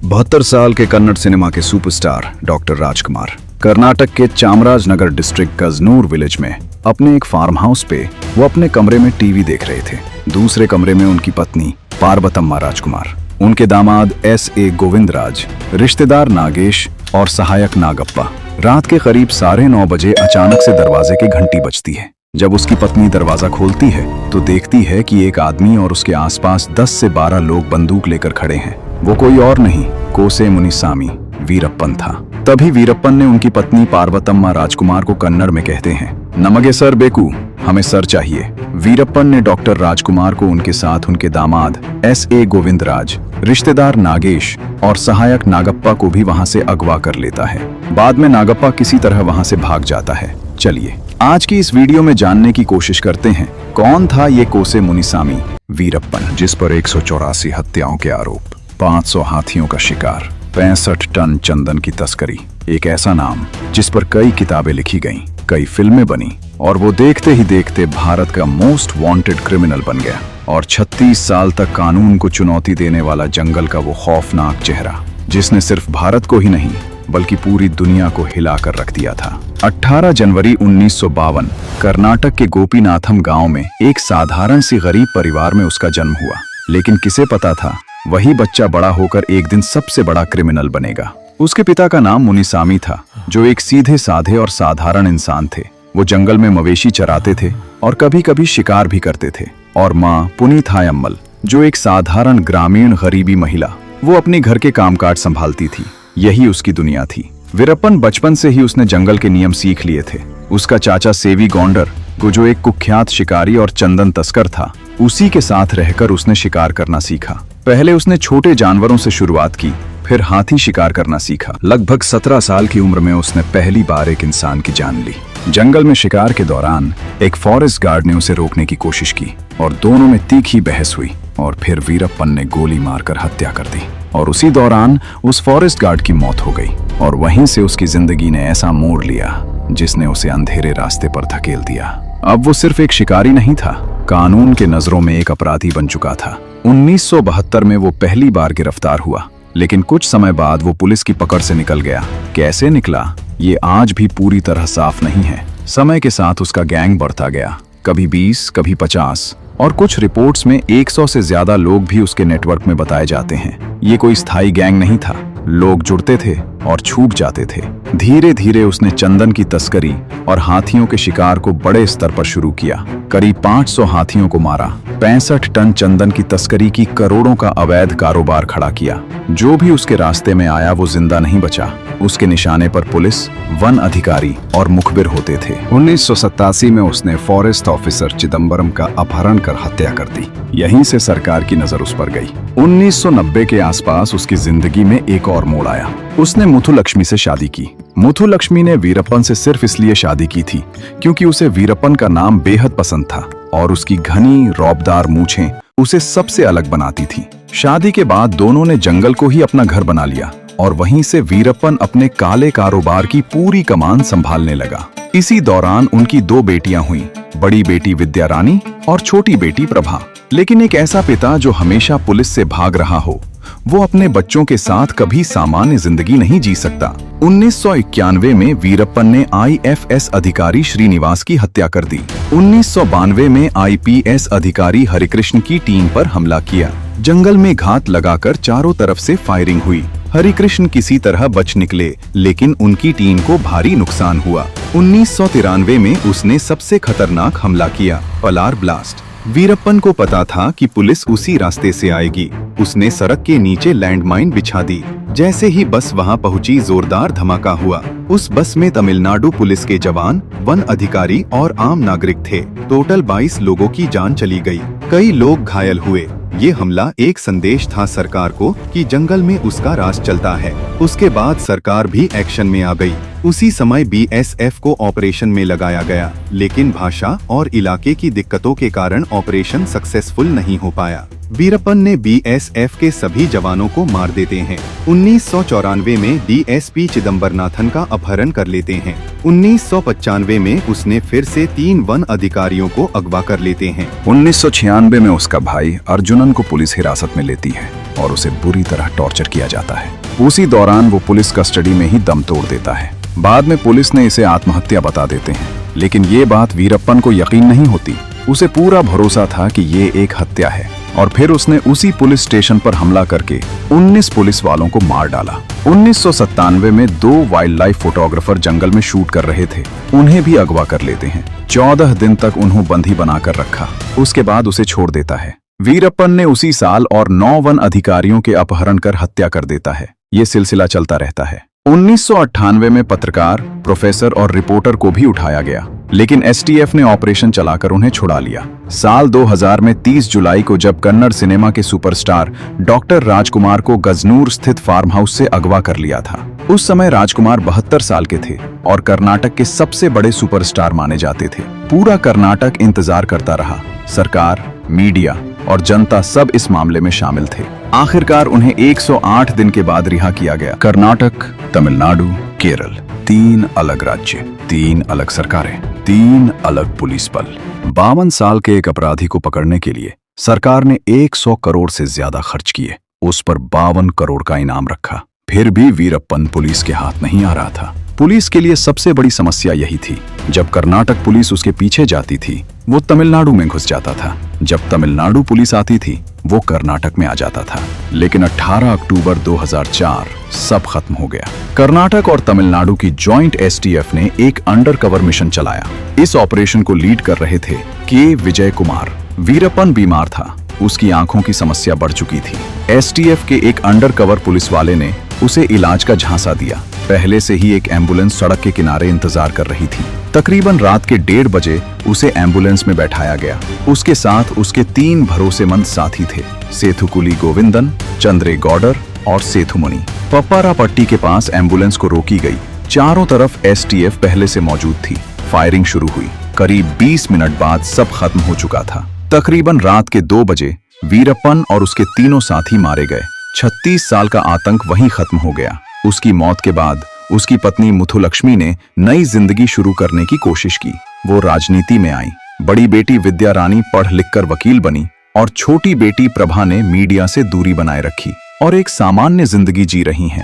72 साल के कन्नड़ सिनेमा के सुपरस्टार डॉक्टर राजकुमार कर्नाटक के चामराजनगर डिस्ट्रिक्ट गजनूर विलेज में अपने एक फार्म हाउस पे वो अपने कमरे में टीवी देख रहे थे। दूसरे कमरे में उनकी पत्नी पार्वतम्मा राजकुमार, उनके दामाद S.A. गोविंदराज, रिश्तेदार नागेश और सहायक नागप्पा। रात के करीब 9:30 बजे अचानक से दरवाजे की घंटी बजती है। जब उसकी पत्नी दरवाजा खोलती है तो देखती है कि एक आदमी और उसके आसपास 10 से 12 लोग बंदूक लेकर खड़े हैं। वो कोई और नहीं, कोसे मुनिसामी वीरप्पन था। तभी वीरप्पन ने उनकी पत्नी पार्वतम्मा राजकुमार को कन्नड़ में कहते हैं, नमगे सर बेकू, हमें सर चाहिए। वीरप्पन ने डॉक्टर राजकुमार को उनके साथ उनके दामाद S.A. गोविंदराज, रिश्तेदार नागेश और सहायक नागप्पा को भी वहां से अगवा कर लेता है। बाद में नागप्पा किसी तरह वहां से भाग जाता है। चलिए आज की इस वीडियो में जानने की कोशिश करते हैं कौन था ये कोसे मुनिसामी वीरप्पन, जिस पर 184 हत्याओं के आरोप, 500 हाथियों का शिकार, 65 टन चंदन की तस्करी। एक ऐसा नाम जिस पर कई किताबें लिखी गईं, कई फिल्में बनी और वो देखते ही देखते भारत का मोस्ट वांटेड क्रिमिनल बन गया। और 36 साल तक कानून को चुनौती देने वाला जंगल का वो खौफनाक चेहरा, जिसने सिर्फ भारत को ही नहीं बल्कि पूरी दुनिया को हिलाकर रख दिया था। 18 जनवरी 1952 कर्नाटक के गोपीनाथम गांव में एक साधारण सी गरीब परिवार में उसका जन्म हुआ। लेकिन किसे पता था वही बच्चा बड़ा होकर एक दिन सबसे बड़ा क्रिमिनल बनेगा। उसके पिता का नाम मुनिसामी था, जो एक सीधे साधे और साधारण इंसान थे। वो जंगल में मवेशी चराते थे और कभी कभी शिकार भी करते थे। और माँ पुनीथायम्मल, जो एक साधारण ग्रामीण गरीबी महिला, वो अपनी घर के कामकाज संभालती थी। यही उसकी दुनिया थी। वीरप्पन बचपन से ही उसने जंगल के नियम सीख लिए थे। उसका चाचा सेवी गौंडर को, जो एक कुख्यात शिकारी और चंदन तस्कर था, उसी के साथ रहकर उसने शिकार करना सीखा। पहले उसने छोटे जानवरों से शुरुआत की, फिर हाथी शिकार करना सीखा। लगभग 17 साल की उम्र में उसने पहली बार एक इंसान की जान ली। जंगल में शिकार के दौरान एक फॉरेस्ट गार्ड ने उसे रोकने की कोशिश की और दोनों में तीखी बहस हुई और फिर वीरप्पन ने गोली मारकर हत्या कर दी। और उसी दौरान उस फॉरेस्ट गार्ड की मौत हो गई और वहीं से उसकी जिंदगी ने ऐसा मोड़ लिया जिसने उसे अंधेरे रास्ते पर धकेल दिया। अब वो सिर्फ एक शिकारी नहीं था, कानून के नजरों में एक अपराधी बन चुका था। 1972 में वो पहली बार गिरफ्तार हुआ, लेकिन कुछ समय बाद वो पुलिस की पकड़ से निकल गया। कैसे निकला ये आज भी पूरी तरह साफ नहीं है। समय के साथ उसका गैंग बढ़ता गया, कभी 20, कभी 50 और कुछ रिपोर्ट्स में 100 से ज्यादा लोग भी उसके नेटवर्क में बताए जाते हैं। ये कोई स्थायी गैंग नहीं था, लोग जुड़ते थे और छूट जाते थे। धीरे धीरे उसने चंदन की तस्करी और हाथियों के शिकार को बड़े स्तर पर शुरू किया। करीब 500 हाथियों को मारा, 65 टन चंदन की तस्करी की करोड़ों का अवैध कारोबार खड़ा किया। जो भी उसके रास्ते में आया वो जिंदा नहीं बचा। उसके निशाने पर पुलिस, वन अधिकारी और मुखबिर होते थे। 1987 में उसने फॉरेस्ट ऑफिसर चिदम्बरम का अपहरण कर हत्या कर दी। यहीं से सरकार की नजर उस पर गई। 1990 के आसपास उसकी जिंदगी में एक और मोड़ आया। उसने मुथुलक्ष्मी से शादी की। मुथुलक्ष्मी ने वीरप्पन से सिर्फ इसलिए शादी की थी क्योंकि उसे वीरप्पन का नाम बेहद पसंद था और उसकी घनी रौबदार मूछें उसे सबसे अलग बनाती थी। शादी के बाद दोनों ने जंगल को ही अपना घर बना लिया और वहीं से वीरप्पन अपने काले कारोबार की पूरी कमान संभालने लगा। इसी दौरान उनकी 2 बेटियां हुईं, बड़ी बेटी विद्या रानी और छोटी बेटी प्रभा। लेकिन एक ऐसा पिता जो हमेशा पुलिस से भाग रहा हो, वो अपने बच्चों के साथ कभी सामान्य जिंदगी नहीं जी सकता। 1991 में वीरप्पन ने IFS अधिकारी श्रीनिवास की हत्या कर दी। 1992 में IPS अधिकारी हरिकृष्ण की टीम पर हमला किया। जंगल में घात लगाकर चारों तरफ से फायरिंग हुई। हरिकृष्ण किसी तरह बच निकले, लेकिन उनकी टीम को भारी नुकसान हुआ। 1993 में उसने सबसे खतरनाक हमला किया, पलार ब्लास्ट। वीरप्पन को पता था कि पुलिस उसी रास्ते से आएगी। उसने सड़क के नीचे लैंडमाइन बिछा दी। जैसे ही बस वहां पहुंची, जोरदार धमाका हुआ। उस बस में तमिलनाडु पुलिस के जवान, वन अधिकारी और आम नागरिक थे। टोटल 22 लोगों की जान चली गई, कई लोग घायल हुए। ये हमला एक संदेश था सरकार को कि जंगल में उसका राज चलता है। उसके बाद सरकार भी एक्शन में आ गई। उसी समय BSF को ऑपरेशन में लगाया गया, लेकिन भाषा और इलाके की दिक्कतों के कारण ऑपरेशन सक्सेसफुल नहीं हो पाया। वीरप्पन ने BSF के सभी जवानों को मार देते हैं। 1994 में DSP चिदम्बरनाथन का अपहरण कर लेते हैं। 1995 में उसने फिर से 3 वन अधिकारियों को अगवा कर लेते हैं। 1996 में उसका भाई अर्जुनन को पुलिस हिरासत में लेती है। और उसे बुरी तरह टॉर्चर किया जाता है। उसी दौरान वो पुलिस कस्टडी में ही दम तोड़ देता है। बाद में पुलिस ने इसे आत्महत्या बता देते हैं, लेकिन ये बात वीरप्पन को यकीन नहीं होती। उसे पूरा भरोसा था कि ये एक हत्या है और फिर उसने उसी पुलिस स्टेशन पर हमला करके 19 पुलिस वालों को मार डाला। 1997 में 2 वाइल्ड लाइफ फोटोग्राफर जंगल में शूट कर रहे थे, उन्हें भी अगवा कर लेते हैं। 14 दिन तक उन्हें बंदी बनाकर रखा, उसके बाद उसे छोड़ देता है। वीरप्पन ने उसी साल और 9 वन अधिकारियों के अपहरण कर हत्या कर देता है। ये सिलसिला चलता रहता है। 1998 में पत्रकार, प्रोफेसर और रिपोर्टर को भी उठाया गया, लेकिन एसटीएफ ने ऑपरेशन चलाकर उन्हें छुड़ा लिया। साल 2000 में 30 जुलाई को जब कन्नड़ सिनेमा के सुपरस्टार डॉक्टर राजकुमार को गजनूर स्थित फार्म हाउस से अगवा कर लिया था। उस समय राजकुमार 72 साल के थे और कर्नाटक के सबसे बड़े सुपरस्टार माने जाते थे। पूरा कर्नाटक इंतजार करता रहा। सरकार, मीडिया और जनता सब इस मामले में शामिल थे। आखिरकार उन्हें 108 दिन के बाद रिहा किया गया। कर्नाटक, तमिलनाडु, केरल, 3 अलग राज्य, 3 अलग सरकारें, 3 अलग पुलिस बल। 52 साल के एक अपराधी को पकड़ने के लिए सरकार ने 100 करोड़ से ज्यादा खर्च किए। उस पर 52 करोड़ का इनाम रखा। फिर भी वीरप्पन पुलिस के हाथ नहीं आ रहा था। पुलिस के लिए सबसे बड़ी समस्या यही थी, जब कर्नाटक पुलिस उसके पीछे जाती थी वो तमिलनाडु में घुस जाता था, जब तमिलनाडु पुलिस आती थी वो कर्नाटक में आ जाता था। लेकिन 18 अक्टूबर 2004 सब खत्म हो गया। कर्नाटक और तमिलनाडु की जॉइंट एसटीएफ ने एक अंडरकवर मिशन चलाया। इस ऑपरेशन को लीड कर रहे थे के विजय कुमार। वीरप्पन बीमार था, उसकी आंखों की समस्या बढ़ चुकी थी। एसटीएफ के एक अंडरकवर पुलिस वाले ने उसे इलाज का झांसा दिया। पहले से ही एक एम्बुलेंस सड़क के किनारे इंतजार कर रही थी। तकरीबन रात के 1:30 बजे उसे एम्बुलेंस में बैठाया गया। उसके साथ उसके 3 भरोसेमंद साथी थे, सेथुकुली गोविंदन, चंद्रे गौडर और सेथुमुनि। पप्पारापट्टी के पास एम्बुलेंस को रोकी गई। चारों तरफ एसटीएफ पहले से मौजूद थी। फायरिंग शुरू हुई। करीब 20 मिनट बाद सब खत्म हो चुका था। तकरीबन रात के 2 बजे वीरप्पन और उसके तीनों साथी मारे गए। 36 साल का आतंक वहीं खत्म हो गया। उसकी मौत के बाद उसकी पत्नी मुथुलक्ष्मी ने नई जिंदगी शुरू करने की कोशिश की। वो राजनीति में आई। बड़ी बेटी विद्या रानी पढ़ लिखकर वकील बनी और छोटी बेटी प्रभा ने मीडिया से दूरी बनाए रखी और एक सामान्य जिंदगी जी रही हैं।